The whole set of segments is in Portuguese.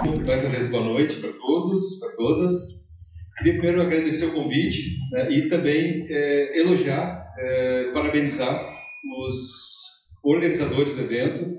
Mais uma vez, boa noite para todos, para todas. Queria primeiro agradecer o convite, né, e também elogiar, parabenizar os organizadores do evento.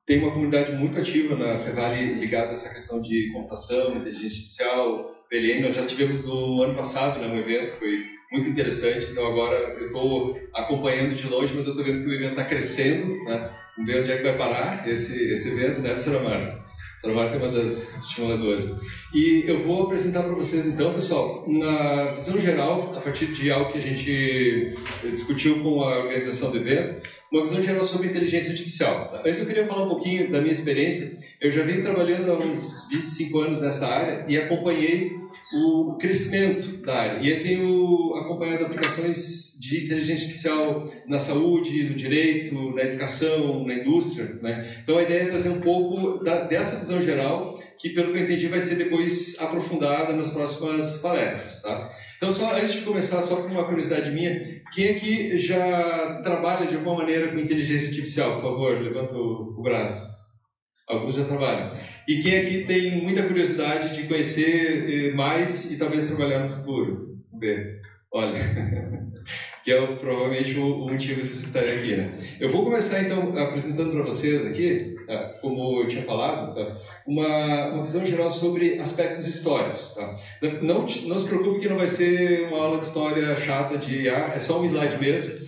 Tem uma comunidade muito ativa na Fevale ligada a essa questão de computação, inteligência artificial, PLM. Nós já tivemos no ano passado, né, um evento que foi muito interessante. Então agora eu estou acompanhando de longe, mas eu estou vendo que o evento está crescendo, né? Vamos ver onde é que vai parar esse evento, né, professora Marta? A professora Marta é uma das estimuladoras. E eu vou apresentar para vocês então, pessoal, uma visão geral, a partir de algo que a gente discutiu com a organização do evento, uma visão geral sobre inteligência artificial. Antes eu queria falar um pouquinho da minha experiência. Eu já venho trabalhando há uns 25 anos nessa área e acompanhei o crescimento da área. E eu tenho acompanhado aplicações de inteligência artificial na saúde, no direito, na educação, na indústria, né? Então a ideia é trazer um pouco dessa visão geral, que pelo que eu entendi vai ser depois aprofundada nas próximas palestras, tá? Então, só antes de começar, só com uma curiosidade minha, quem aqui já trabalha de alguma maneira com inteligência artificial? Por favor, levanta o braço. Alguns já trabalham. E quem aqui tem muita curiosidade de conhecer mais e talvez trabalhar no futuro? Vamos ver. Olha, que é provavelmente o motivo de vocês estarem aqui, né? Eu vou começar então apresentando para vocês aqui, tá? Como eu tinha falado, tá? Uma visão geral sobre aspectos históricos, tá? Não se preocupe que não vai ser uma aula de história chata de é só um slide mesmo,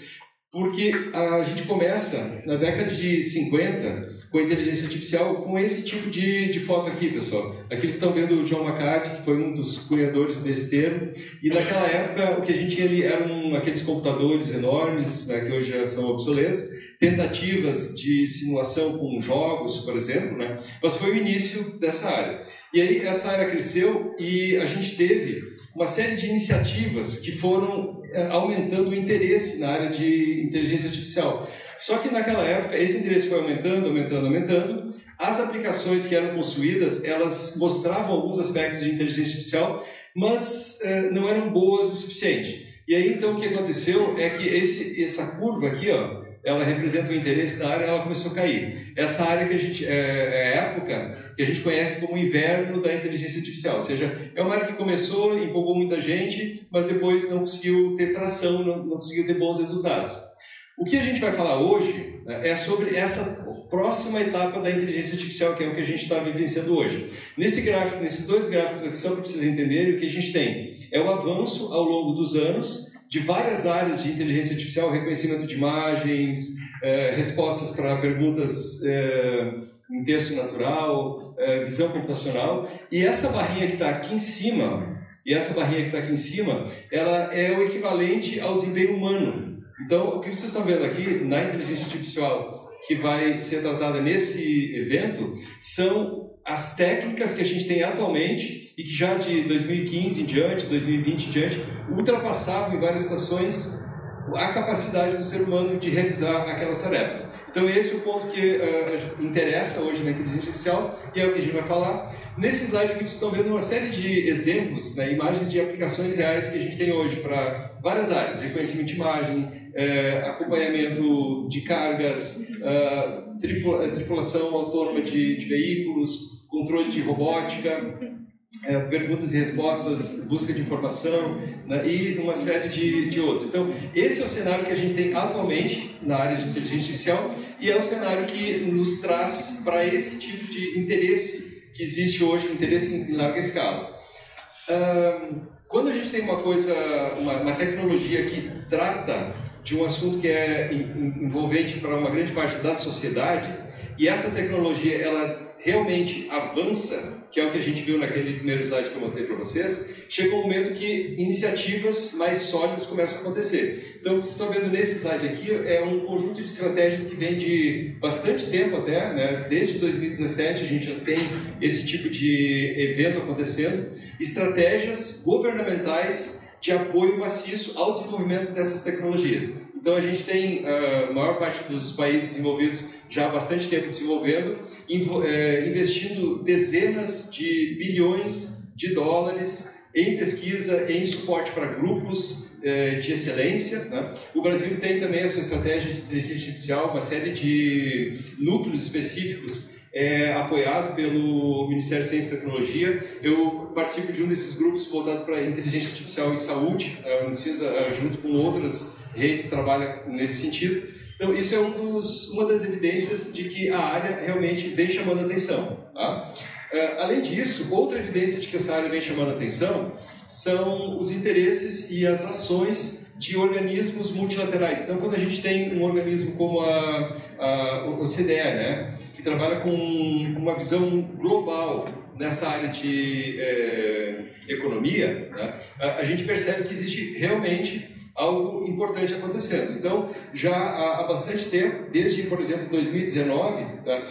porque a gente começa na década de 50 com a inteligência artificial com esse tipo de foto aqui, pessoal. Aqui vocês estão vendo o John McCarthy, que foi um dos cunhadores desse termo, e naquela época o que a gente tinha ali eram aqueles computadores enormes, né, que hoje já são obsoletos, tentativas de simulação com jogos, por exemplo, né? Mas foi o início dessa área. E aí essa área cresceu e a gente teve uma série de iniciativas que foram aumentando o interesse na área de inteligência artificial. Só que naquela época esse interesse foi aumentando. As aplicações que eram construídas, elas mostravam alguns aspectos de inteligência artificial, mas não eram boas o suficiente. E aí então o que aconteceu é que essa curva aqui, ó, ela representa o interesse da área, ela começou a cair. Essa área que a gente é a época que a gente conhece como o inverno da inteligência artificial, ou seja, é uma área que começou, empolgou muita gente, mas depois não conseguiu ter tração, não conseguiu ter bons resultados. O que a gente vai falar hoje, né, é sobre essa próxima etapa da inteligência artificial, que é o que a gente está vivenciando hoje. Nesses dois gráficos aqui, só para vocês entenderem, o que a gente tem é o avanço ao longo dos anos de várias áreas de inteligência artificial, reconhecimento de imagens, respostas para perguntas em texto natural, visão computacional. E essa barrinha que está aqui em cima, ela é o equivalente ao desempenho humano. Então, o que vocês estão vendo aqui na inteligência artificial que vai ser tratada nesse evento são as técnicas que a gente tem atualmente e que já de 2015 em diante, 2020 em diante, ultrapassavam em várias situações a capacidade do ser humano de realizar aquelas tarefas. Então esse é o ponto que interessa hoje na inteligência artificial e é o que a gente vai falar. Nesse slide aqui vocês estão vendo uma série de exemplos, né, imagens de aplicações reais que a gente tem hoje para várias áreas, reconhecimento de imagem, acompanhamento de cargas, tripulação autônoma de veículos, controle de robótica, perguntas e respostas, busca de informação, né, e uma série de outros. Então, esse é o cenário que a gente tem atualmente na área de inteligência artificial e é o cenário que nos traz para esse tipo de interesse que existe hoje, interesse em larga escala. Quando a gente tem uma tecnologia que trata de um assunto que é envolvente para uma grande parte da sociedade, e essa tecnologia ela realmente avança, que é o que a gente viu naquele primeiro slide que eu mostrei para vocês, chega um momento que iniciativas mais sólidas começam a acontecer. Então, o que vocês estão vendo nesse slide aqui é um conjunto de estratégias que vem de bastante tempo até, né? Desde 2017 a gente já tem esse tipo de evento acontecendo, estratégias governamentais de apoio maciço ao desenvolvimento dessas tecnologias. Então, a gente tem a maior parte dos países desenvolvidos já há bastante tempo desenvolvendo, investindo dezenas de bilhões de dólares em pesquisa, em suporte para grupos de excelência, né? O Brasil tem também a sua estratégia de inteligência artificial, uma série de núcleos específicos é apoiado pelo Ministério da Ciência e Tecnologia. Eu participo de um desses grupos voltados para inteligência artificial e saúde. A Unicisa, junto com outras redes, trabalha nesse sentido. Então, isso é uma das evidências de que a área realmente vem chamando a atenção. Tá? Além disso, outra evidência de que essa área vem chamando a atenção são os interesses e as ações de organismos multilaterais. Então, quando a gente tem um organismo como a OCDE, né, que trabalha com uma visão global nessa área de economia, né, a gente percebe que existe realmente algo importante acontecendo. Então, já há bastante tempo, desde, por exemplo, 2019, tá,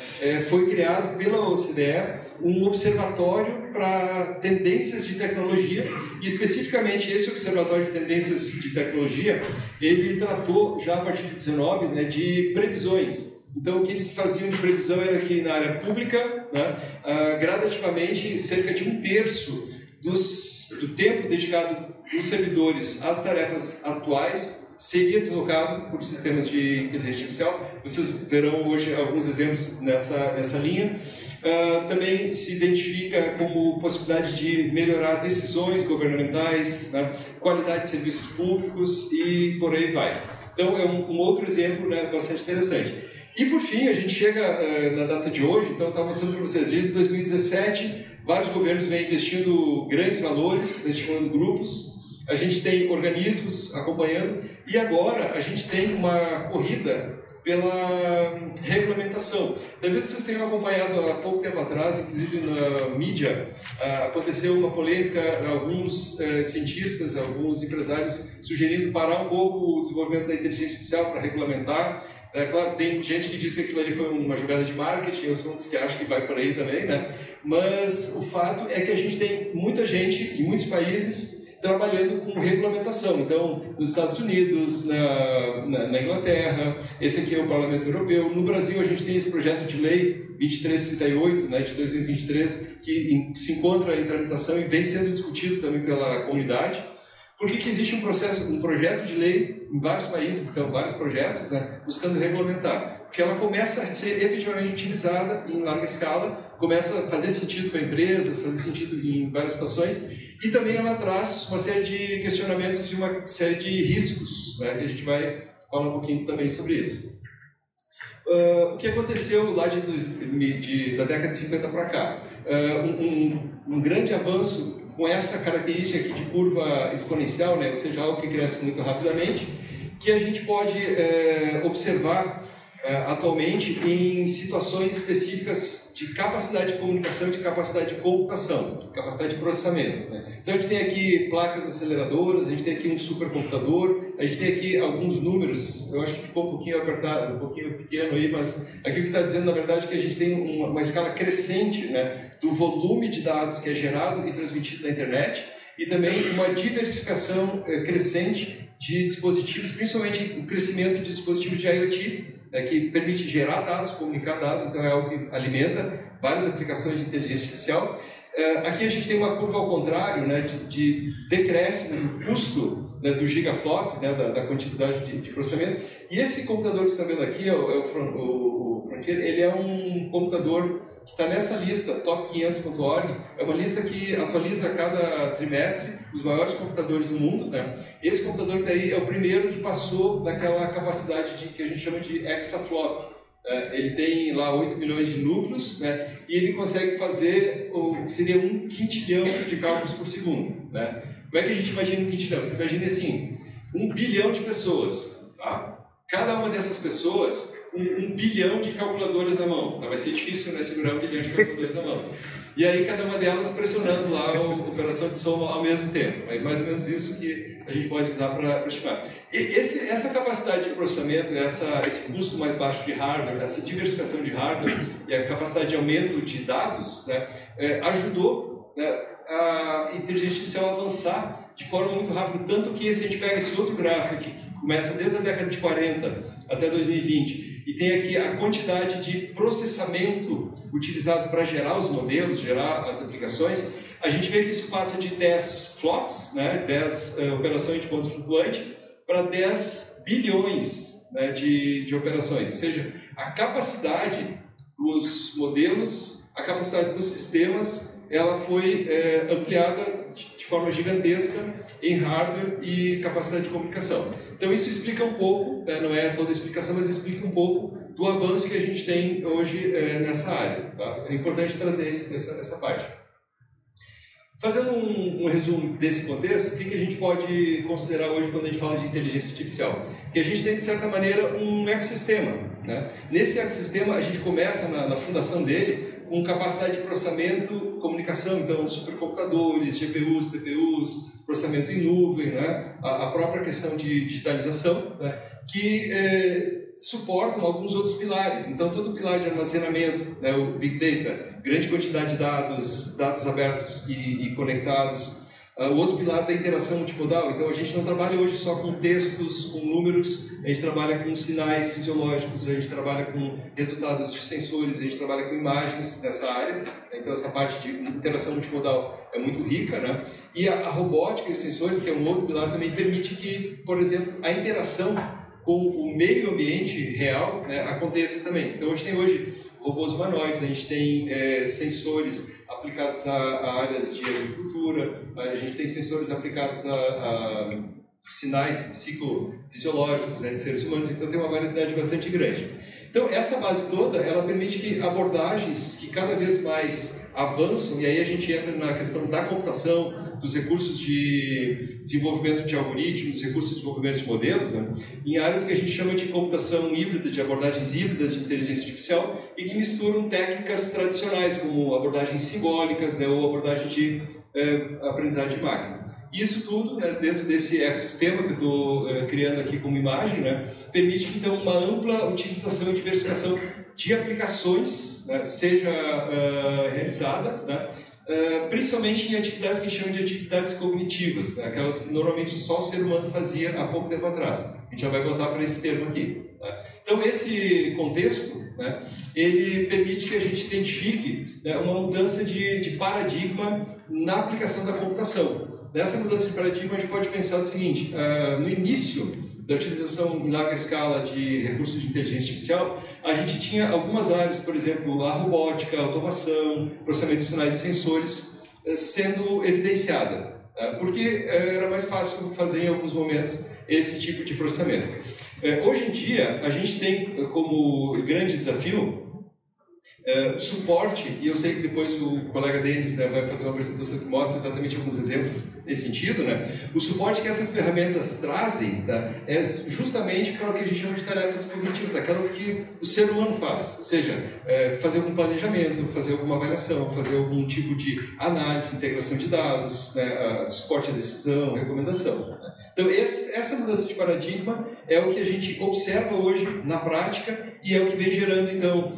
foi criado pela OCDE um observatório para tendências de tecnologia, e especificamente esse observatório de tendências de tecnologia, ele tratou já a partir de 19, né, de previsões. Então, o que eles faziam de previsão era que na área pública, né, gradativamente, cerca de 1/3 do tempo dedicado dos servidores às tarefas atuais seria deslocado por sistemas de inteligência artificial. Vocês verão hoje alguns exemplos nessa linha. Também se identifica como possibilidade de melhorar decisões governamentais, né, qualidade de serviços públicos e por aí vai. Então, é um outro exemplo, né, bastante interessante. E, por fim, a gente chega na data de hoje. Então, eu estava mostrando para vocês, desde 2017, vários governos vêm investindo grandes valores, estimulando grupos. A gente tem organismos acompanhando, e agora a gente tem uma corrida pela regulamentação. Talvez vocês tenham acompanhado há pouco tempo atrás, inclusive na mídia, aconteceu uma polêmica, alguns cientistas, alguns empresários sugerindo parar um pouco o desenvolvimento da inteligência artificial para regulamentar. Claro, tem gente que diz que aquilo ali foi uma jogada de marketing, eu sou um dos que acho que vai por aí também, né? Mas o fato é que a gente tem muita gente em muitos países trabalhando com regulamentação. Então, nos Estados Unidos, na Inglaterra, esse aqui é o Parlamento Europeu. No Brasil, a gente tem esse projeto de lei 2338, né, de 2023, que se encontra em tramitação e vem sendo discutido também pela comunidade. Por que existe um projeto de lei em vários países, então vários projetos, né, buscando regulamentar? Porque ela começa a ser efetivamente utilizada em larga escala, começa a fazer sentido para empresas, fazer sentido em várias situações, e também ela traz uma série de questionamentos e uma série de riscos, né, que a gente vai falar um pouquinho também sobre isso. O que aconteceu lá da década de 50 para cá? Um grande avanço com essa característica aqui de curva exponencial, né, ou seja, algo que cresce muito rapidamente, que a gente pode observar atualmente em situações específicas de capacidade de comunicação e de capacidade de computação, capacidade de processamento, né? Então a gente tem aqui placas aceleradoras, a gente tem aqui um supercomputador, a gente tem aqui alguns números. Eu acho que ficou um pouquinho apertado, um pouquinho pequeno aí, mas aqui o que está dizendo na verdade é que a gente tem uma escala crescente, né, do volume de dados que é gerado e transmitido na internet, e também uma diversificação crescente de dispositivos, principalmente o crescimento de dispositivos de IoT, que permite gerar dados, comunicar dados. Então é algo que alimenta várias aplicações de inteligência artificial. Aqui a gente tem uma curva ao contrário, né, de decréscimo do custo, né, do gigaflop, né, da quantidade de processamento. E esse computador que você está vendo aqui, o Frontier, ele é um computador que está nessa lista, top500.org, é uma lista que atualiza a cada trimestre os maiores computadores do mundo, né? Esse computador que está aí é o primeiro que passou daquela capacidade que a gente chama de exaflop. Ele tem lá 8 milhões de núcleos, né? E ele consegue fazer o que seria 1 quintilhão de cálculos por segundo, né? Como é que a gente imagina 1 quintilhão? Você imagina assim, 1 bilhão de pessoas, tá? Cada uma dessas pessoas, 1 bilhão de calculadoras na mão. Vai ser difícil, né, segurar 1 bilhão de calculadoras na mão. E aí cada uma delas pressionando lá a operação de soma ao mesmo tempo. É mais ou menos isso que a gente pode usar para estimar. E essa capacidade de processamento, esse custo mais baixo de hardware, essa diversificação de hardware e a capacidade de aumento de dados, né, ajudou, né, a inteligência artificial avançar de forma muito rápida. Tanto que se a gente pega esse outro gráfico aqui, que começa desde a década de 40 até 2020, e tem aqui a quantidade de processamento utilizado para gerar os modelos, gerar as aplicações, a gente vê que isso passa de 10 flops, né, 10 operações de ponto flutuante, para 10 bilhões, né, de operações. Ou seja, a capacidade dos modelos, a capacidade dos sistemas, ela foi ampliada de forma gigantesca em hardware e capacidade de comunicação. Então isso explica um pouco, não é toda a explicação, mas explica um pouco do avanço que a gente tem hoje nessa área. Tá? É importante trazer essa parte. Fazendo um resumo desse contexto, o que a gente pode considerar hoje quando a gente fala de inteligência artificial? Que a gente tem, de certa maneira, um ecossistema. Né? Nesse ecossistema, a gente começa na fundação dele com capacidade de processamento, comunicação, então supercomputadores, GPUs, TPUs, processamento em nuvem, né? A própria questão de digitalização, né? Que suportam alguns outros pilares. Então, todo o pilar de armazenamento, né? O Big Data, grande quantidade de dados abertos e conectados. O outro pilar da interação multimodal. Então, a gente não trabalha hoje só com textos, com números, a gente trabalha com sinais fisiológicos, a gente trabalha com resultados de sensores, a gente trabalha com imagens nessa área. Então, essa parte de interação multimodal é muito rica, né? E a robótica e os sensores, que é um outro pilar, também permite que, por exemplo, a interação com o meio ambiente real, né, aconteça também. Então, a gente tem hoje robôs humanoides, a gente tem sensores aplicados a áreas de agricultura, a gente tem sensores aplicados a sinais psicofisiológicos, né, de seres humanos, então tem uma variedade bastante grande. Então, essa base toda, ela permite que abordagens que cada vez mais avançam, e aí a gente entra na questão da computação, dos recursos de desenvolvimento de algoritmos, recursos de desenvolvimento de modelos, né, em áreas que a gente chama de computação híbrida, de abordagens híbridas de inteligência artificial, e que misturam técnicas tradicionais, como abordagens simbólicas, né, ou abordagem de aprendizagem de máquina. Isso tudo, né, dentro desse ecossistema que eu estou criando aqui como imagem, né, permite que, então, uma ampla utilização e diversificação de aplicações, né, seja realizada, né, principalmente em atividades que a gente chama de atividades cognitivas, né, aquelas que normalmente só o ser humano fazia há pouco tempo atrás. A gente já vai voltar para esse termo aqui. Né. Então, esse contexto, né, ele permite que a gente identifique, né, uma mudança de paradigma na aplicação da computação. Nessa mudança de paradigma, a gente pode pensar o seguinte: no início da utilização em larga escala de recursos de inteligência artificial, a gente tinha algumas áreas, por exemplo, a robótica, a automação, processamento de sinais e sensores, sendo evidenciada, porque era mais fácil fazer em alguns momentos esse tipo de processamento. Hoje em dia, a gente tem como grande desafio suporte, e eu sei que depois o colega Denis, né, vai fazer uma apresentação que mostra exatamente alguns exemplos nesse sentido, né? O suporte que essas ferramentas trazem, tá, é justamente para o que a gente chama de tarefas cognitivas, aquelas que o ser humano faz, ou seja, fazer algum planejamento, fazer alguma avaliação, fazer algum tipo de análise, integração de dados, né, suporte à decisão, recomendação. Né? Então, essa mudança de paradigma é o que a gente observa hoje na prática e é o que vem gerando, então,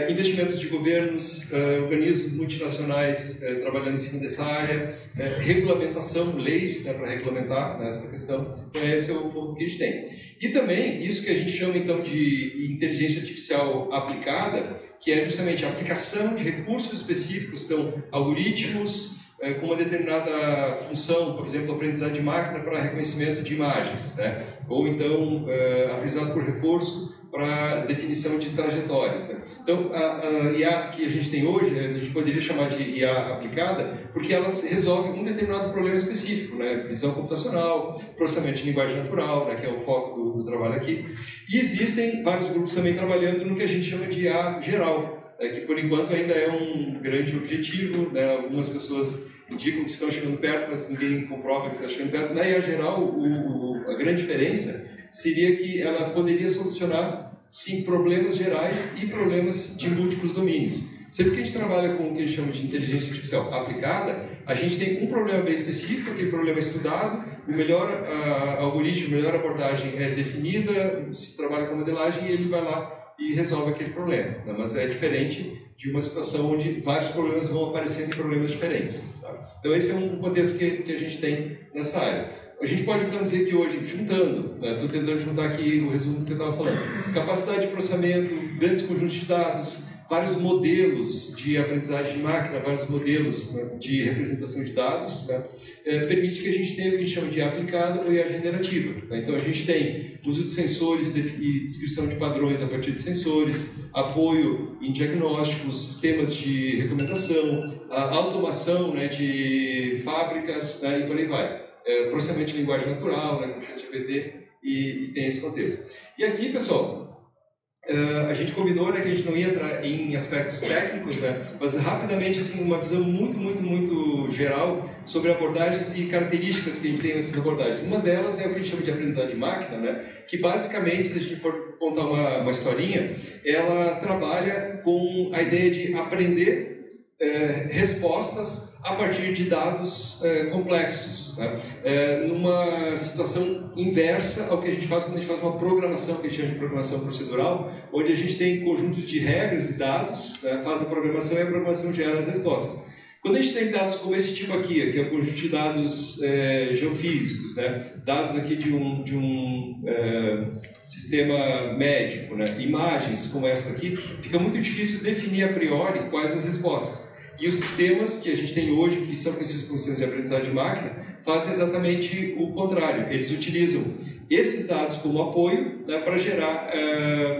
investimentos de governos, organismos multinacionais trabalhando em cima dessa área, regulamentação, leis, né, para regulamentar, né, essa questão. Então, esse é o ponto que a gente tem. E também, isso que a gente chama então de inteligência artificial aplicada, que é justamente a aplicação de recursos específicos, então, algoritmos, com uma determinada função, por exemplo, aprendizado de máquina para reconhecimento de imagens, né? Ou então aprendizado por reforço para definição de trajetórias. Né? Então, a IA que a gente tem hoje, a gente poderia chamar de IA aplicada, porque ela resolve um determinado problema específico, né? Visão computacional, processamento de linguagem natural, né? Que é o foco do trabalho aqui. E existem vários grupos também trabalhando no que a gente chama de IA geral, que por enquanto ainda é um grande objetivo, né? Algumas pessoas indicam que estão chegando perto, mas ninguém comprova que está chegando perto. Na IA geral, a grande diferença seria que ela poderia solucionar, sim, problemas gerais e problemas de múltiplos domínios. Sempre que a gente trabalha com o que a gente chama de inteligência artificial aplicada, a gente tem um problema bem específico, aquele problema é estudado, o melhor algoritmo, a melhor abordagem é definida, se trabalha com modelagem e ele vai lá e resolve aquele problema. Né? Mas é diferente de uma situação onde vários problemas vão aparecendo em problemas diferentes. Tá? Então esse é um contexto que a gente tem nessa área. A gente pode então dizer que hoje, juntando, estou tentando juntar aqui o resumo do que eu estava falando, capacidade de processamento, grandes conjuntos de dados, vários modelos de aprendizagem de máquina, vários modelos, né, de representação de dados, né, permite que a gente tenha o que a gente chama de aplicada ou IA generativa. Né? Então a gente tem uso de sensores e descrição de padrões a partir de sensores, apoio em diagnósticos, sistemas de recomendação, a automação, né, de fábricas, né, e por aí vai. Processamento de linguagem natural, né, com ChatGPT, e tem esse contexto. E aqui, pessoal, a gente combinou, né, que a gente não ia entrar em aspectos técnicos, né, mas rapidamente assim, uma visão muito geral sobre abordagens e características que a gente tem nessas abordagens. Uma delas é o que a gente chama de aprendizagem de máquina, né, que basicamente, se a gente for contar uma historinha, ela trabalha com a ideia de aprender respostas a partir de dados complexos, né? Numa situação inversa ao que a gente faz quando a gente faz uma programação, que a gente chama de programação procedural, onde a gente tem conjuntos de regras e dados, né? Faz a programação e a programação gera as respostas. Quando a gente tem dados como esse tipo aqui, que é um conjunto de dados geofísicos, né? Dados aqui de um sistema médico, né? Imagens como essa aqui, fica muito difícil definir a priori quais as respostas. E os sistemas que a gente tem hoje, que são conhecidos como sistemas de aprendizagem de máquina, fazem exatamente o contrário. Eles utilizam esses dados como apoio, né, para gerar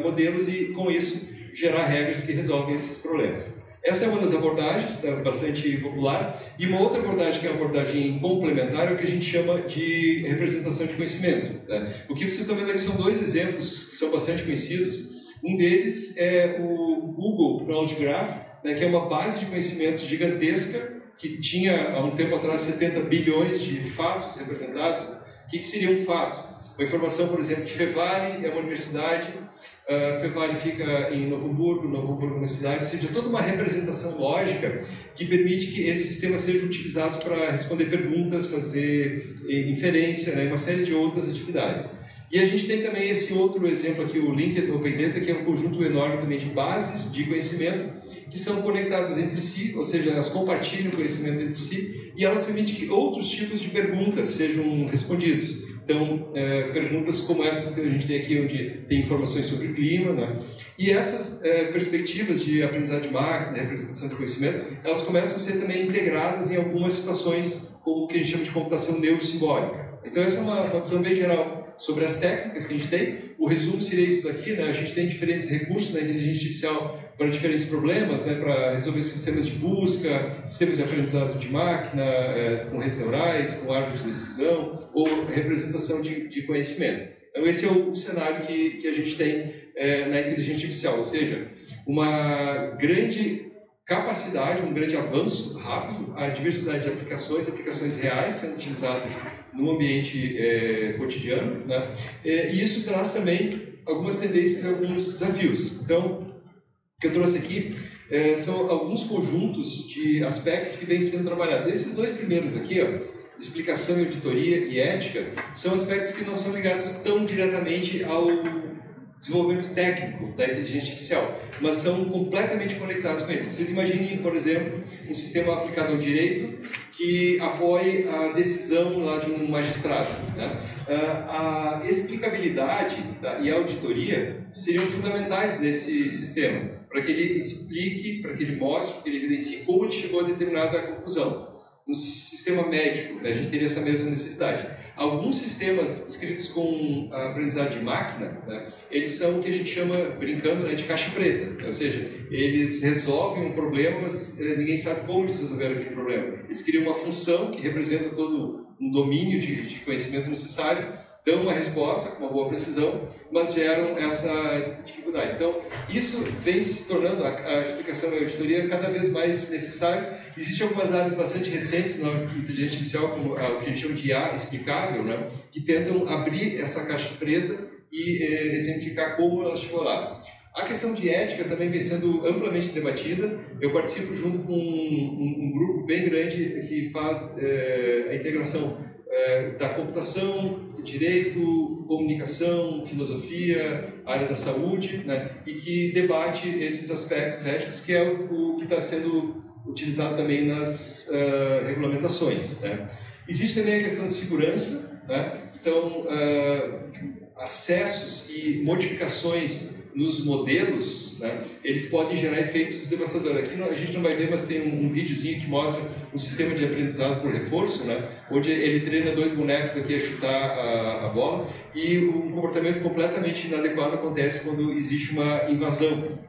modelos e, com isso, gerar regras que resolvem esses problemas. Essa é uma das abordagens, bastante popular. E uma outra abordagem, que é uma abordagem complementar, é o que a gente chama de representação de conhecimento, né? O que vocês estão vendo aqui são dois exemplos que são bastante conhecidos. Um deles é o Google Knowledge Graph, né, que é uma base de conhecimento gigantesca, que tinha há um tempo atrás 70 bilhões de fatos representados. O que seria um fato? Uma informação, por exemplo, que Fevale é uma universidade, Fevale fica em Novo Hamburgo é uma cidade, ou seja, toda uma representação lógica que permite que esses sistemas sejam utilizados para responder perguntas, fazer inferência, né, uma série de outras atividades. E a gente tem também esse outro exemplo aqui, o Linked Open Data, que é um conjunto enorme também de bases de conhecimento que são conectadas entre si, ou seja, elas compartilham conhecimento entre si e elas permitem que outros tipos de perguntas sejam respondidos. Então, perguntas como essas que a gente tem aqui, onde tem informações sobre o clima, né? E essas perspectivas de aprendizagem de máquina, representação de conhecimento, elas começam a ser também integradas em algumas situações como o que a gente chama de computação neurosimbólica. Então, essa é uma visão bem geral sobre as técnicas que a gente tem. O resumo seria isso daqui, né? A gente tem diferentes recursos na inteligência artificial para diferentes problemas, né? Para resolver sistemas de busca, sistemas de aprendizado de máquina, com redes neurais, com árvores de decisão, ou representação de conhecimento. Então, esse é o cenário que a gente tem na inteligência artificial, ou seja, uma grande capacidade, um grande avanço rápido, a diversidade de aplicações reais sendo utilizadas no ambiente cotidiano, né? E isso traz também algumas tendências e alguns desafios. Então, o que eu trouxe aqui são alguns conjuntos de aspectos que vêm sendo trabalhados. Esses dois primeiros aqui, ó, explicação e auditoria e ética, são aspectos que não são ligados tão diretamente ao desenvolvimento técnico da inteligência artificial, mas são completamente conectados com eles. Vocês imaginem, por exemplo, um sistema aplicado ao direito que apoie a decisão lá de um magistrado, né? A explicabilidade e a auditoria seriam fundamentais nesse sistema, para que ele explique, para que ele mostre, para que ele evidencie como ele chegou a determinada conclusão. No sistema médico, a gente teria essa mesma necessidade. Alguns sistemas descritos com a aprendizagem de máquina, né, eles são o que a gente chama, brincando, né, de caixa preta. Ou seja, eles resolvem um problema, mas ninguém sabe como eles resolveram aquele problema. Eles criam uma função que representa todo um domínio de conhecimento necessário, dão uma resposta com uma boa precisão, mas geram essa dificuldade. Então, isso vem se tornando, a explicação e a auditoria, cada vez mais necessário. Existem algumas áreas bastante recentes na inteligência artificial, como o que a gente chama de IA explicável, né, que tentam abrir essa caixa preta e exemplificar como ela chegou lá. A questão de ética também vem sendo amplamente debatida. Eu participo junto com um grupo bem grande que faz a integração da computação, direito, comunicação, filosofia, área da saúde, né, e que debate esses aspectos éticos, que é o que está sendo utilizado também nas regulamentações, né. Existe também a questão de segurança, né. Então, acessos e modificações nos modelos, né, eles podem gerar efeitos devastadores. Aqui a gente não vai ver, mas tem um videozinho que mostra um sistema de aprendizado por reforço, né, onde ele treina 2 bonecos aqui a chutar a bola, e um comportamento completamente inadequado acontece quando existe uma invasão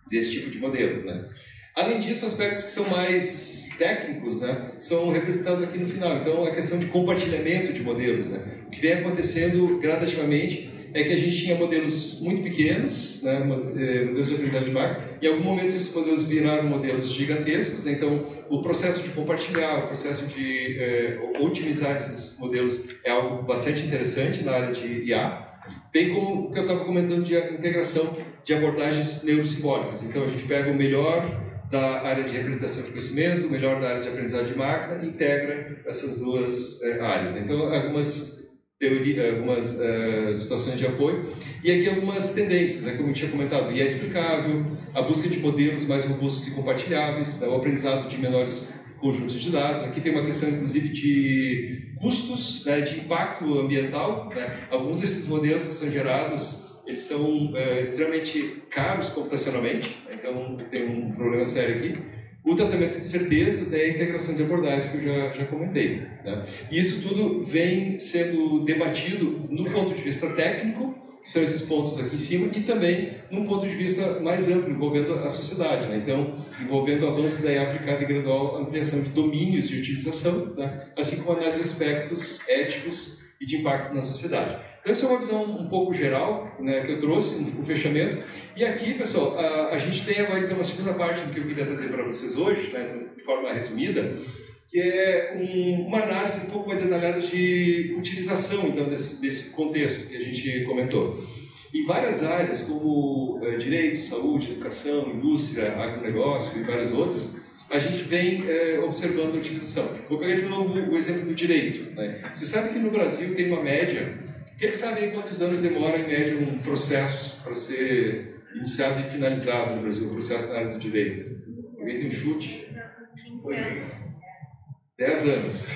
desse tipo de modelo, né. Além disso, aspectos que são mais técnicos, né, são representados aqui no final. Então, a questão de compartilhamento de modelos, né. O que vem acontecendo gradativamente é que a gente tinha modelos muito pequenos, né, modelos de aprendizagem de máquina, e em algum momento esses modelos viraram modelos gigantescos, né, então o processo de compartilhar, o processo de otimizar esses modelos é algo bastante interessante na área de IA, bem como o que eu estava comentando de integração de abordagens neurosimbólicas. Então a gente pega o melhor da área de representação de conhecimento, o melhor da área de aprendizagem de máquina, e integra essas duas áreas, né? Então algumas situações de apoio, e aqui algumas tendências, né, como eu tinha comentado, e é explicável, a busca de modelos mais robustos e compartilháveis, né, o aprendizado de menores conjuntos de dados. Aqui tem uma questão, inclusive, de custos, né, de impacto ambiental, né. Alguns desses modelos que são gerados, eles são extremamente caros computacionalmente, né, então tem um problema sério aqui. O tratamento de certezas, né, e a integração de abordagens que eu já comentei, né. E isso tudo vem sendo debatido no ponto de vista técnico, que são esses pontos aqui em cima, e também num ponto de vista mais amplo, envolvendo a sociedade, né. Então, envolvendo o avanço da IA aplicada e gradual ampliação de domínios de utilização, né, assim como análise de aspectos éticos e de impacto na sociedade. Então, essa é uma visão um pouco geral, né, que eu trouxe, um fechamento. E aqui, pessoal, a gente tem agora então uma segunda parte do que eu queria trazer para vocês hoje, né, de forma resumida, que é uma análise um pouco mais detalhada de utilização então, desse contexto que a gente comentou. Em várias áreas, como direito, saúde, educação, indústria, agronegócio e várias outras, a gente vem observando a utilização. Vou pegar de novo o exemplo do direito, né? Você sabe que no Brasil tem uma média. Quem sabe aí quantos anos demora, em média, um processo para ser iniciado e finalizado no Brasil, um processo na área do direito? Alguém tem um chute? 15 anos. 10 anos.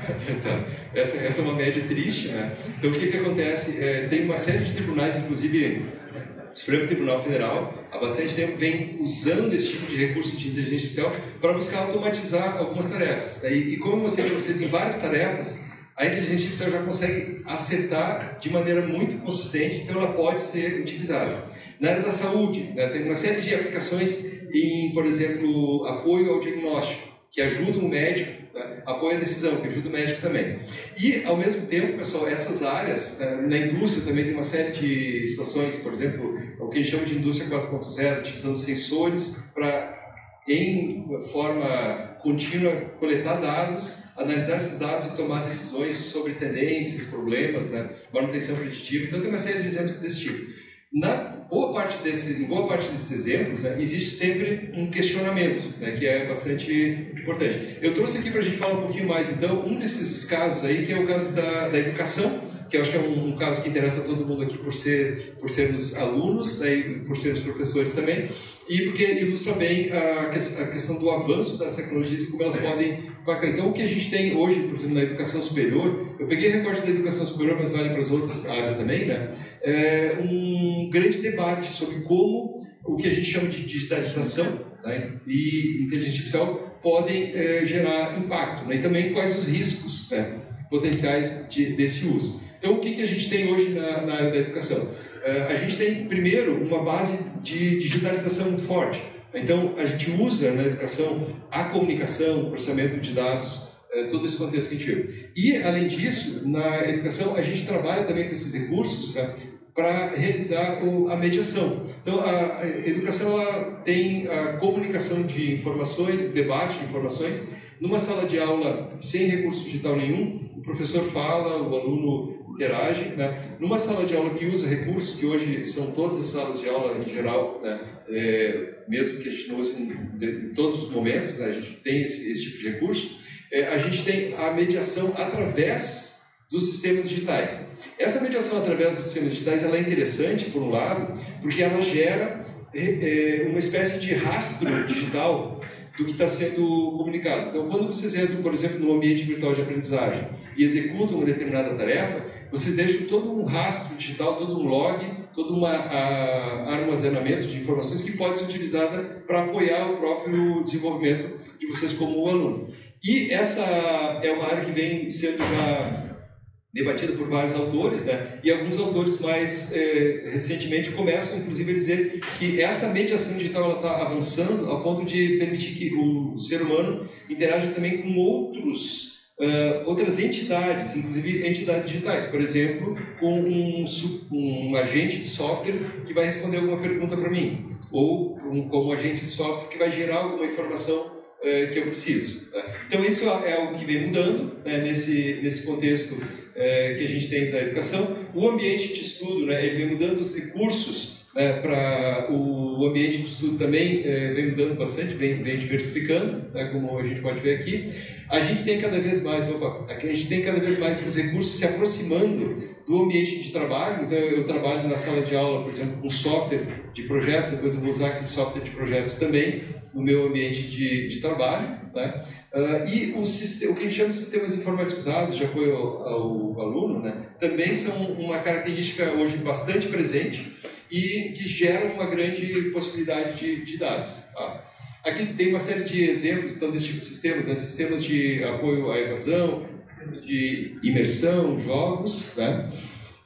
Então, essa é uma média triste, né? Então, o que acontece? Tem uma série de tribunais, inclusive o Supremo Tribunal Federal, há bastante tempo, vem usando esse tipo de recurso de inteligência artificial para buscar automatizar algumas tarefas. E como eu mostrei para vocês, em várias tarefas, a inteligência artificial já consegue acertar de maneira muito consistente, então ela pode ser utilizada. Na área da saúde, né, tem uma série de aplicações em, por exemplo, apoio ao diagnóstico, que ajuda o médico, né, apoio à decisão, que ajuda o médico também. E, ao mesmo tempo, pessoal, essas áreas, na indústria também tem uma série de situações, por exemplo, o que a gente chama de indústria 4.0, utilizando sensores para, em forma contínua, coletar dados, analisar esses dados e tomar decisões sobre tendências, problemas, né, manutenção preditiva. Então, tem uma série de exemplos desse tipo. Em boa parte desses exemplos, né, existe sempre um questionamento, né, que é bastante importante. Eu trouxe aqui para a gente falar um pouquinho mais, então, um desses casos aí, que é o caso da educação, que eu acho que é um caso que interessa a todo mundo aqui por sermos alunos, né, e por sermos professores também, e porque ilustra bem a questão do avanço das tecnologias e como elas podem impactar. Então, o que a gente tem hoje, por exemplo, na educação superior, eu peguei recorte da educação superior, mas vale para as outras áreas também, né? É um grande debate sobre como o que a gente chama de digitalização, né, e inteligência artificial podem gerar impacto, né, e também quais os riscos, né, potenciais desse uso. Então, o que a gente tem hoje na área da educação? A gente tem, primeiro, uma base de digitalização muito forte. Então, a gente usa na educação a comunicação, o processamento de dados, todo esse contexto que a gente viu. E, além disso, na educação, a gente trabalha também com esses recursos, né, para realizar a mediação. Então, a educação ela tem a comunicação de informações, debate de informações. Numa sala de aula sem recurso digital nenhum, o professor fala, o aluno interage, né? Numa sala de aula que usa recursos, que hoje são todas as salas de aula em geral, né? Mesmo que a gente não use em todos os momentos, né? A gente tem esse tipo de recurso, a gente tem a mediação através dos sistemas digitais. Essa mediação através dos sistemas digitais ela é interessante, por um lado, porque ela gera uma espécie de rastro digital do que está sendo comunicado. Então, quando vocês entram, por exemplo, no ambiente virtual de aprendizagem e executam uma determinada tarefa, vocês deixam todo um rastro digital, todo um log, todo um armazenamento de informações que pode ser utilizada para apoiar o próprio desenvolvimento de vocês como aluno. E essa é uma área que vem sendo já debatida por vários autores, né? E alguns autores mais recentemente começam, inclusive, a dizer que essa mediação digital está avançando ao ponto de permitir que o ser humano interaja também com outras entidades, inclusive entidades digitais. Por exemplo, com um agente de software que vai responder alguma pergunta para mim, ou como um agente de software que vai gerar alguma informação que eu preciso. Então, isso é algo que vem mudando, né, nesse contexto que a gente tem da educação. O ambiente de estudo, né, ele vem mudando, os recursos, né, para o ambiente de estudo também vem mudando bastante, vem diversificando, né, como a gente pode ver aqui. A gente tem cada vez mais os recursos se aproximando do ambiente de trabalho. Então, eu trabalho na sala de aula, por exemplo, com software de projetos, depois eu vou usar aquele software de projetos também no meu ambiente de trabalho, né? E o que a gente chama de sistemas informatizados de apoio ao aluno, né, também são uma característica hoje bastante presente e que geram uma grande possibilidade de dados. Tá? Aqui tem uma série de exemplos então, desse tipo de sistemas, né? Sistemas de apoio à evasão, de imersão, jogos. Né?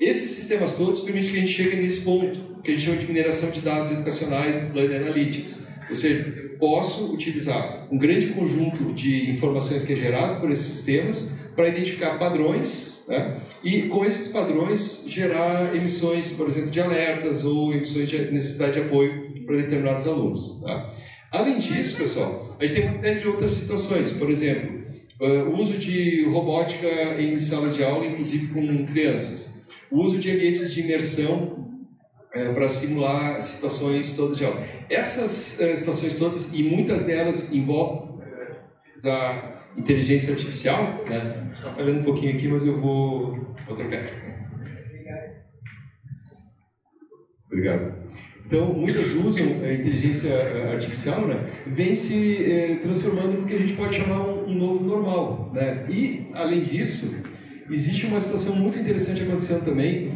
Esses sistemas todos permitem que a gente chegue nesse ponto, que a gente chama de mineração de dados educacionais no Plano Analytics. Ou seja, eu posso utilizar um grande conjunto de informações que é gerado por esses sistemas para identificar padrões, né? E com esses padrões gerar emissões, por exemplo, de alertas ou emissões de necessidade de apoio para determinados alunos. Tá? Além disso, pessoal, a gente tem uma série de outras situações. Por exemplo, o uso de robótica em salas de aula, inclusive com crianças. O uso de ambientes de imersão para simular situações todas de aula. Essas situações todas, e muitas delas envolvem da inteligência artificial, né? Está falhando um pouquinho aqui, mas eu vou trocar. Obrigado. Então, muitas usam a inteligência artificial, né? Vem se transformando no que a gente pode chamar um novo normal, né? E, além disso, existe uma situação muito interessante acontecendo também,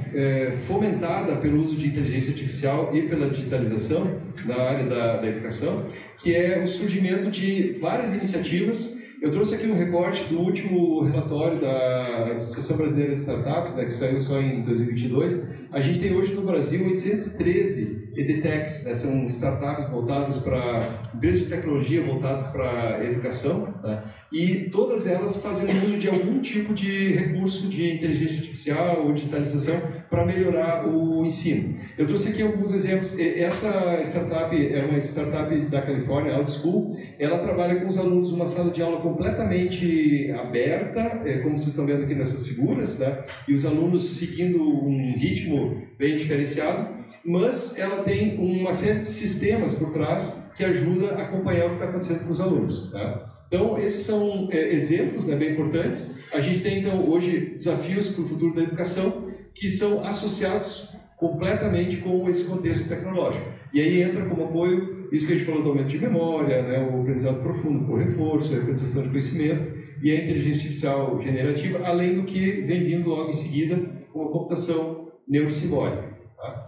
fomentada pelo uso de inteligência artificial e pela digitalização na área da educação, que é o surgimento de várias iniciativas. Eu trouxe aqui um recorte do último relatório da Associação Brasileira de Startups, né, que saiu só em 2022. A gente tem hoje no Brasil 813 EdTechs, né, são startups voltadas para empresas de tecnologia voltadas para a educação, né, e todas elas fazendo uso de algum tipo de recurso de inteligência artificial ou digitalização para melhorar o ensino. Eu trouxe aqui alguns exemplos. Essa startup é uma startup da Califórnia, OutSchool. Ela trabalha com os alunos numa sala de aula completamente aberta, como vocês estão vendo aqui nessas figuras, né, e os alunos seguindo um ritmo bem diferenciado, mas ela tem uma série de sistemas por trás que ajuda a acompanhar o que está acontecendo com os alunos. Tá? Então, esses são exemplos, né, bem importantes. A gente tem, então, hoje, desafios para o futuro da educação que são associados completamente com esse contexto tecnológico. E aí entra como apoio isso que a gente falou do aumento de memória, né, o aprendizado profundo por reforço, a representação de conhecimento e a inteligência artificial generativa, além do que vem vindo logo em seguida com a computação neurosimbólica. Tá?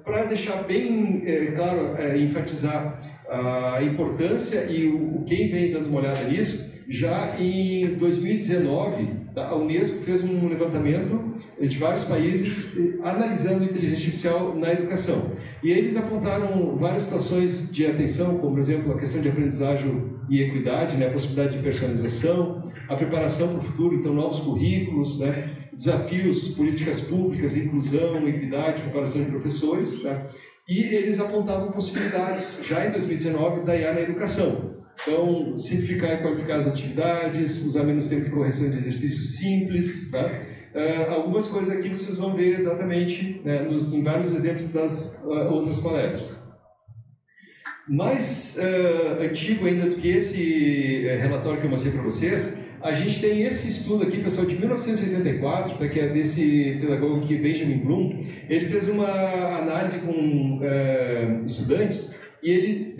Para deixar bem claro, enfatizar a importância e o quem vem dando uma olhada nisso, já em 2019, a Unesco fez um levantamento de vários países analisando a inteligência artificial na educação. E eles apontaram várias situações de atenção, como, por exemplo, a questão de aprendizagem e equidade, né, a possibilidade de personalização, a preparação para o futuro, então, novos currículos, né, desafios, políticas públicas, inclusão, equidade, preparação de professores. Tá? E eles apontavam possibilidades, já em 2019, da IA na educação. Então, simplificar e qualificar as atividades, usar menos tempo de correção de exercícios simples. Tá? Algumas coisas aqui vocês vão ver exatamente, né, em vários exemplos das outras palestras. Mais antigo ainda do que esse relatório que eu mostrei para vocês, a gente tem esse estudo aqui, pessoal, de 1984, tá, que é desse pedagogo aqui, Benjamin Bloom. Ele fez uma análise com estudantes e ele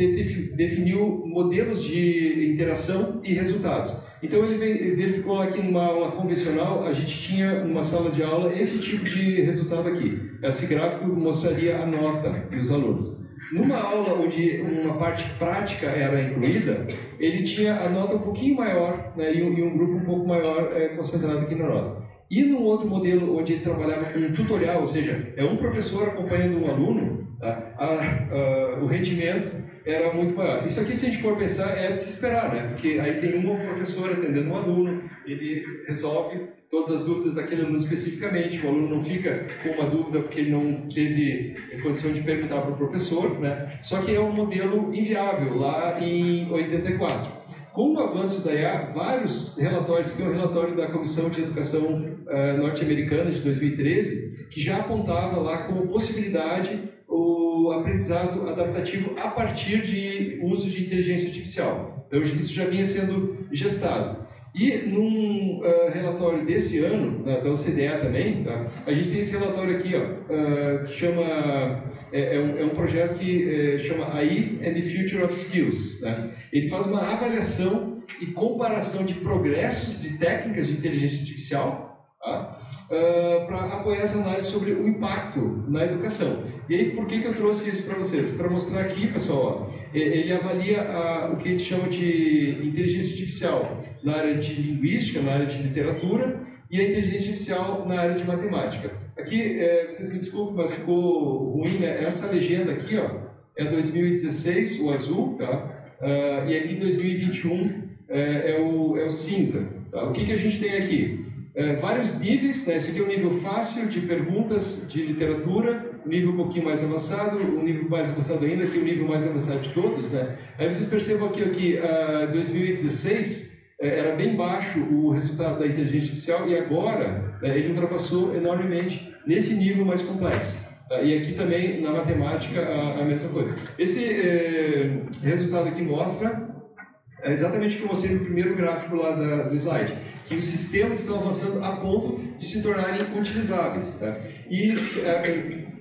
definiu modelos de interação e resultados. Então ele verificou lá que numa convencional a gente tinha numa sala de aula esse tipo de resultado aqui. Esse gráfico mostraria a nota dos alunos. Numa aula onde uma parte prática era incluída, ele tinha a nota um pouquinho maior, né, e um grupo um pouco maior concentrado aqui na nota. E num outro modelo onde ele trabalhava com um tutorial, ou seja, é um professor acompanhando um aluno, tá, o rendimento era muito maior. Isso aqui, se a gente for pensar, é de se esperar, né? Porque aí tem um professor atendendo um aluno, ele resolve todas as dúvidas daquele aluno especificamente, o aluno não fica com uma dúvida porque ele não teve condição de perguntar para o professor, né? Só que é um modelo inviável lá em 84. Com o avanço da IA, vários relatórios, que é um relatório da Comissão de Educação norte-americana de 2013, que já apontava lá como possibilidade o aprendizado adaptativo a partir de uso de inteligência artificial. Então, isso já vinha sendo gestado. E num relatório desse ano, da OCDE também, tá, a gente tem esse relatório aqui, ó, que chama, é um projeto que chama AI and the Future of Skills. Né? Ele faz uma avaliação e comparação de progressos de técnicas de inteligência artificial, tá, para apoiar essa análise sobre o impacto na educação. E aí, por que eu trouxe isso para vocês? Para mostrar aqui, pessoal, ó, ele avalia o que a gente chama de inteligência artificial na área de linguística, na área de literatura, e a inteligência artificial na área de matemática. Aqui, vocês me desculpem, mas ficou ruim, né? Essa legenda aqui, ó, é 2016, o azul, tá? E aqui 2021 é o cinza. Tá? O que a gente tem aqui? Vários níveis, né? Esse aqui é um nível fácil de perguntas de literatura, um nível um pouquinho mais avançado, um nível mais avançado ainda, que é o nível mais avançado de todos, né? Aí vocês percebam aqui, 2016 era bem baixo o resultado da inteligência artificial e agora ele ultrapassou enormemente nesse nível mais complexo. E aqui também na matemática a mesma coisa. Esse resultado aqui mostra exatamente o que eu mostrei no primeiro gráfico lá do slide, que os sistemas estão avançando a ponto de se tornarem utilizáveis. Tá? E,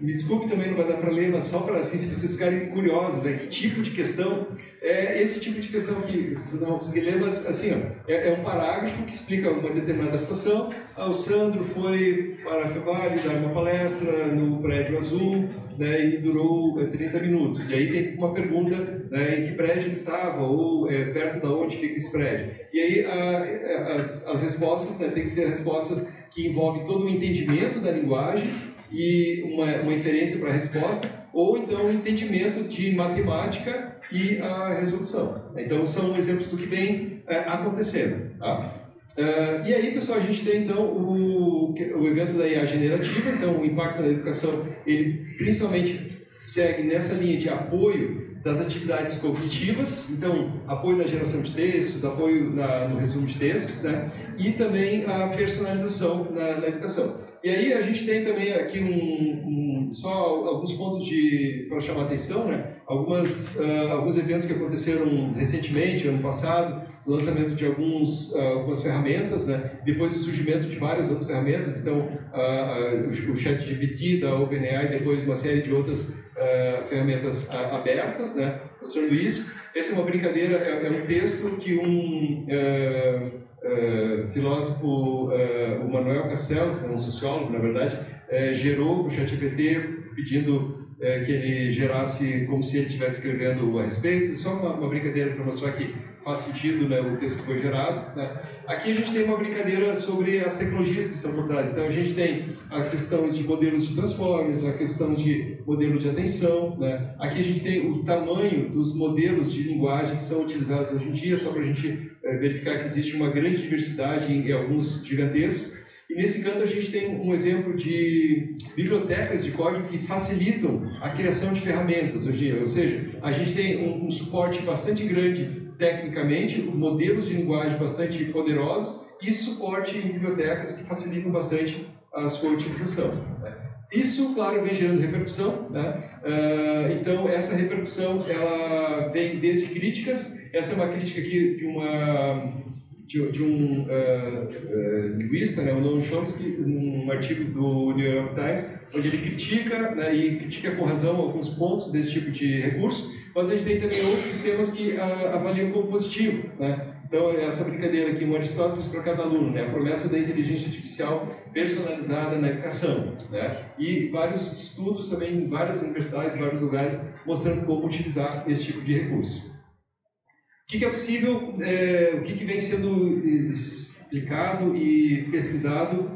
me desculpe também, não vai dar para ler, mas só para assim, se vocês ficarem curiosos, né, que tipo de questão é esse tipo de questão aqui, vocês não vão conseguir ler, mas assim, ó, é um parágrafo que explica uma determinada situação. O Sandro foi para a FEVALE dar uma palestra no prédio azul, né, e durou 30 minutos. E aí tem uma pergunta, né, em que prédio ele estava, ou perto de onde fica esse prédio. E aí as respostas, né, tem que ser respostas que envolvem todo o entendimento da linguagem e uma inferência para a resposta, ou então o entendimento de matemática e a resolução. Então são exemplos do que vem acontecendo. Tá? E aí, pessoal, a gente tem então o evento da IA generativa. Então o impacto na educação, ele principalmente segue nessa linha de apoio das atividades cognitivas, então apoio na geração de textos, apoio no resumo de textos, né? E também a personalização na educação. E aí a gente tem também aqui só alguns pontos para chamar a atenção, né? Alguns eventos que aconteceram recentemente, ano passado, o lançamento de algumas ferramentas, né? Depois o surgimento de várias outras ferramentas, então o ChatGPT da OpenAI, depois uma série de outras ferramentas abertas, né? Mostrando isso. Essa é uma brincadeira, é um texto que um filósofo, o Manuel Castells, um sociólogo, na verdade, gerou o ChatGPT pedindo que ele gerasse como se ele estivesse escrevendo a respeito. Só uma brincadeira para mostrar que faz sentido, né, o texto que foi gerado. Né? Aqui a gente tem uma brincadeira sobre as tecnologias que estão por trás. Então a gente tem a questão de modelos de transformers, a questão de modelos de atenção. Né? Aqui a gente tem o tamanho dos modelos de linguagem que são utilizados hoje em dia, só para a gente verificar que existe uma grande diversidade em alguns gigantescos. E nesse canto a gente tem um exemplo de bibliotecas de código que facilitam a criação de ferramentas hoje em dia. Ou seja, a gente tem um suporte bastante grande tecnicamente, modelos de linguagem bastante poderosos e suporte em bibliotecas que facilitam bastante a sua utilização. Né? Isso, claro, vem gerando repercussão. Né? Então, essa repercussão ela vem desde críticas. Essa é uma crítica aqui um linguista, né, o Noam Chomsky, num artigo do New York Times, onde ele critica, né, e critica com razão alguns pontos desse tipo de recurso, mas a gente tem também outros sistemas que avaliam como positivo, né? Então, essa brincadeira aqui, um Aristóteles para cada aluno, né? A promessa da inteligência artificial personalizada na educação, né? E vários estudos também em várias universidades, em vários lugares, mostrando como utilizar esse tipo de recurso. O que é possível, o que vem sendo explicado e pesquisado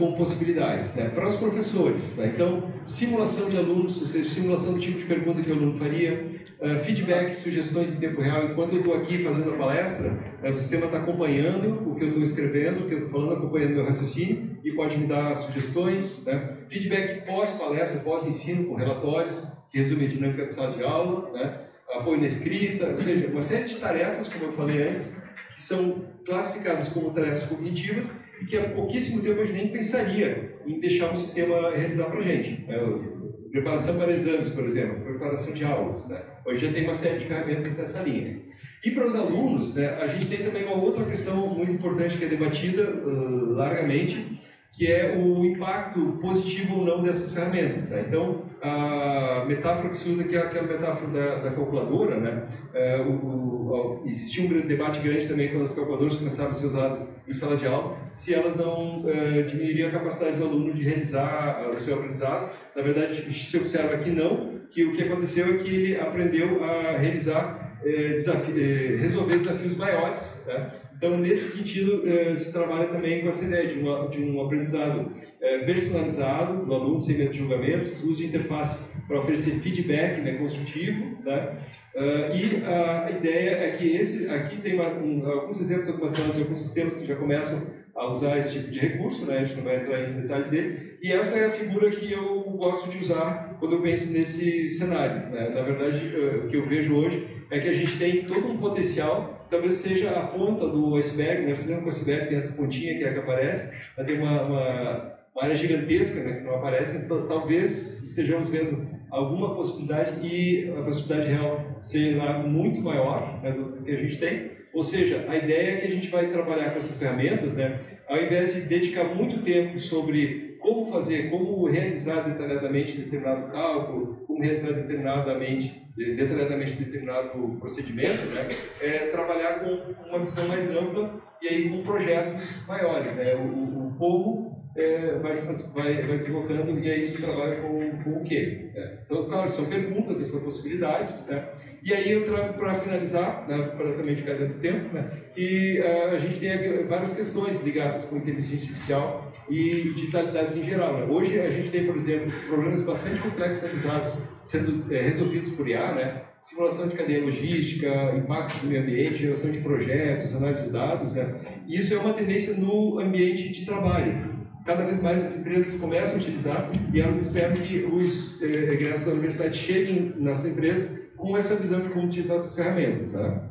como possibilidades, né? Para os professores, né? Então, simulação de alunos, ou seja, simulação do tipo de pergunta que o aluno faria, feedback, sugestões em tempo real. Enquanto eu estou aqui fazendo a palestra, o sistema está acompanhando o que eu estou escrevendo, o que eu estou falando, acompanhando o meu raciocínio e pode me dar sugestões, né? Feedback pós-palestra, pós-ensino, com relatórios, que resume a dinâmica de sala de aula, né? Apoio na escrita, ou seja, uma série de tarefas, como eu falei antes, que são classificadas como tarefas cognitivas e que há pouquíssimo tempo a gente nem pensaria em deixar um sistema realizar para a gente. Preparação para exames, por exemplo, preparação de aulas, né? Hoje já tem uma série de ferramentas nessa linha. E para os alunos, né, a gente tem também uma outra questão muito importante que é debatida largamente, que é o impacto positivo ou não dessas ferramentas, né? Então, a metáfora que se usa aqui é aquela metáfora da calculadora, né? Existia um debate grande também quando as calculadoras começaram a ser usadas em sala de aula, se elas não diminuiriam a capacidade do aluno de realizar o seu aprendizado. Na verdade, se observa que não, que o que aconteceu é que ele aprendeu a realizar, resolver desafios maiores, né? Então, nesse sentido, se trabalha também com essa ideia de um aprendizado personalizado do aluno, sem medo de julgamentos, uso de interface para oferecer feedback, né, construtivo, né? E a ideia é que aqui tem alguns exemplos, algumas telas de alguns sistemas que já começam a usar esse tipo de recurso, né? A gente não vai entrar em detalhes dele, e essa é a figura que eu gosto de usar quando eu penso nesse cenário, né? Na verdade, o que eu vejo hoje é que a gente tem todo um potencial, talvez seja a ponta do iceberg, né? Você lembra que o iceberg tem essa pontinha que é a que aparece, mas tem uma área gigantesca, né, que não aparece, então talvez estejamos vendo alguma possibilidade e a possibilidade real será muito maior, né, do que a gente tem. Ou seja, a ideia é que a gente vai trabalhar com essas ferramentas, né, ao invés de dedicar muito tempo sobre como fazer, como realizar detalhadamente determinado cálculo, como realizar detalhadamente determinado procedimento, né, trabalhar com uma visão mais ampla e aí com projetos maiores, né, o como vai deslocando e aí se trabalha com o quê? Então, claro, são perguntas, são possibilidades, né? E aí eu trago para finalizar, né, para também ficar dentro do tempo, né, que a gente tem várias questões ligadas com inteligência artificial e digitalidades em geral, né? Hoje a gente tem, por exemplo, problemas bastante complexos sendo resolvidos por IA, né? Simulação de cadeia logística, impacto do meio ambiente, geração de projetos, análise de dados, né? E isso é uma tendência no ambiente de trabalho. Cada vez mais as empresas começam a utilizar e elas esperam que os egressos da universidade cheguem nessa empresa com essa visão de como utilizar essas ferramentas, tá?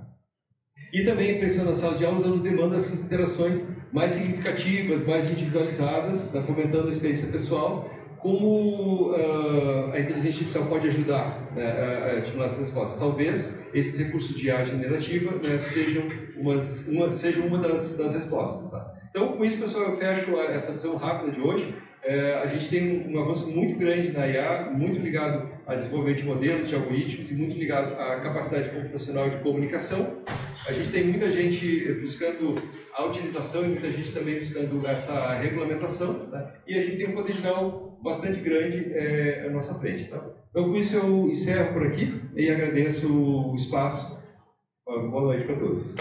E também, pensando na sala de aula, os alunos demandam essas interações mais significativas, mais individualizadas, tá? Fomentando a experiência pessoal. Como a inteligência artificial pode ajudar, né, a estimular essas respostas? Talvez esses recursos de IA generativa, né, sejam uma das respostas, tá? Então, com isso, pessoal, eu fecho essa visão rápida de hoje. A gente tem um avanço muito grande na IA, muito ligado a desenvolvimento de modelos, de algoritmos e muito ligado à capacidade computacional de comunicação. A gente tem muita gente buscando a utilização e muita gente também buscando essa regulamentação, tá? E a gente tem um potencial bastante grande à nossa frente, tá? Então, com isso, eu encerro por aqui e agradeço o espaço. Boa noite para todos.